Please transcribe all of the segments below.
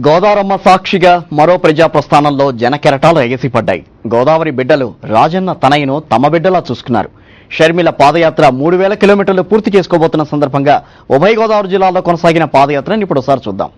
గోదావరమ్మ సాక్షిగా మరో ప్రజా ప్రస్థానంలో జనకెరటాలు ఎగసిపడ్డాయి. గోదావరి బిడ్డలు రాజన్న తనయును తమ బిడ్డలా చూసుకున్నారు. షర్మిల పాదయాత్ర 3000 కిలోమీటర్లు పూర్తి చేసుకోబోతున్న సందర్భంగా ఉభయ గోదావరి జిల్లాలో కొనసాగిన పాదయాత్రను ఇప్పుడు ఒకసారి చూద్దాం.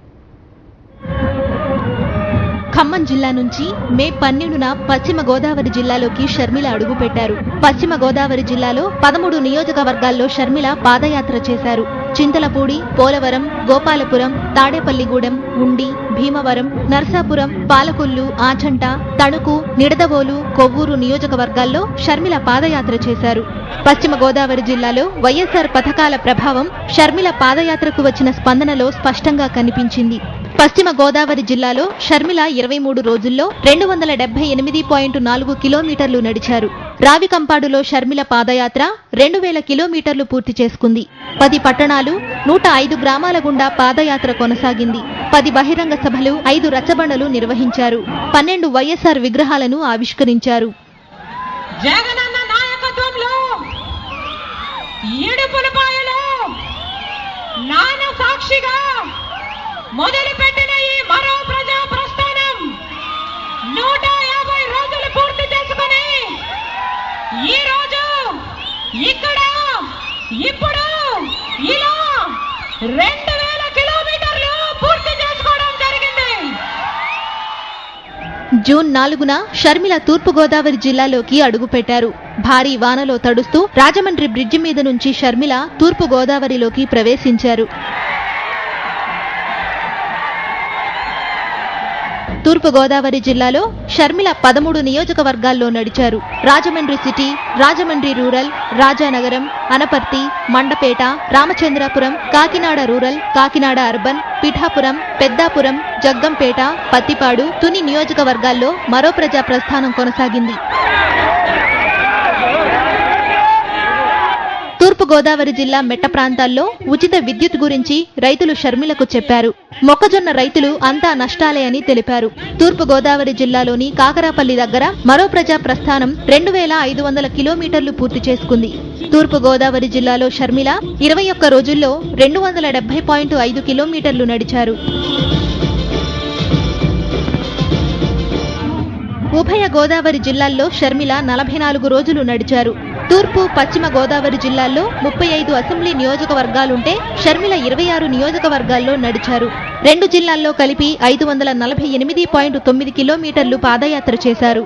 ఖమ్మం జిల్లా నుంచి మే 12న పశ్చిమ గోదావరి జిల్లాలోకి షర్మిల అడుగుపెట్టారు. పశ్చిమ గోదావరి జిల్లాలో 13 నియోజకవర్గాల్లో షర్మిల పాదయాత్ర చేశారు. చింతలపూడి, పోలవరం, గోపాలపురం, తాడేపల్లిగూడెం, ఉండి, భీమవరం, నర్సాపురం, పాలకొల్లు, ఆచంట, తణుకు, నిడదవోలు, కొవ్వూరు నియోజకవర్గాల్లో షర్మిల పాదయాత్ర చేశారు. పశ్చిమ గోదావరి జిల్లాలో వైఎస్ఆర్ పథకాల ప్రభావం షర్మిల పాదయాత్రకు వచ్చిన స్పందనలో స్పష్టంగా కనిపించింది. పశ్చిమ గోదావరి జిల్లాలో షర్మిల 23 రోజుల్లో 278.4 కిలోమీటర్లు నడిచారు. రావికంపాడులో షర్మిల పాదయాత్ర 2000 కిలోమీటర్లు పూర్తి చేసుకుంది. 10 పట్టణాలు, 105 గ్రామాల గుండా పాదయాత్ర కొనసాగింది. 10 బహిరంగ సభలు, 5 రచ్చబండలు నిర్వహించారు. 12 వైఎస్ఆర్ విగ్రహాలను ఆవిష్కరించారు. జగనన్న నాయకత్వంలో ఏడుపులపాయలో నాన్న సాక్షిగా మొదలుపెట్టిన ఈ మరో ప్రజా ప్రస్థానం 150 రోజులు పూర్తి చేసుకుని ఈ రోజు ఇక్కడ ఇప్పుడు ఇలా 2000 కిలోమీటర్లు పూర్తి చేసుకోవడం జరిగింది. జూన్ 4న షర్మిల తూర్పు గోదావరి జిల్లాలోకి అడుగుపెట్టారు. భారీ వానలో తడుస్తూ రాజమండ్రి బ్రిడ్జి మీద నుంచి షర్మిల తూర్పు గోదావరిలోకి ప్రవేశించారు. తూర్పు గోదావరి జిల్లాలో షర్మిల 13 నియోజకవర్గాల్లో నడిచారు. Rajahmundry city, Rajahmundry rural, Rajanagaram, Anaparthi, Mandapeta, Ramachandrapuram, Kakinada rural, Kakinada urban, Pithapuram, Peddapuram, Jaggampeta, Pattipadu, Tuni నియోజకవర్గాల్లో మరో ప్రజా ప్రస్థానం కొనసాగింది. తూర్పు గోదావరి జిల్లా మెట్ట ప్రాంతాల్లో ఉచిత విద్యుత్ గురించి రైతులు షర్మిలకు చెప్పారు. మొక్కజొన్న రైతులు అంతా నష్టాలే అని తెలిపారు. తూర్పు గోదావరి జిల్లాలోని కాకరాపల్లి దగ్గర మరో ప్రజా ప్రస్థానం 2500 కిలోమీటర్లు పూర్తి చేసుకుంది. తూర్పు గోదావరి జిల్లాలో షర్మిల 21 రోజుల్లో 270.5 కిలోమీటర్లు నడిచారు. ఉభయ గోదావరి జిల్లాల్లో షర్మిల 44 రోజులు నడిచారు. తూర్పు, పశ్చిమ గోదావరి జిల్లాల్లో 35 అసెంబ్లీ నియోజకవర్గాలుంటే షర్మిల 26 నియోజకవర్గాల్లో నడిచారు. 2 జిల్లాల్లో కలిపి 548.9 కిలోమీటర్లు పాదయాత్ర చేశారు.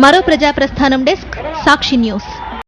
మరో ప్రజాప్రస్థానం డెస్క్, సాక్షి న్యూస్.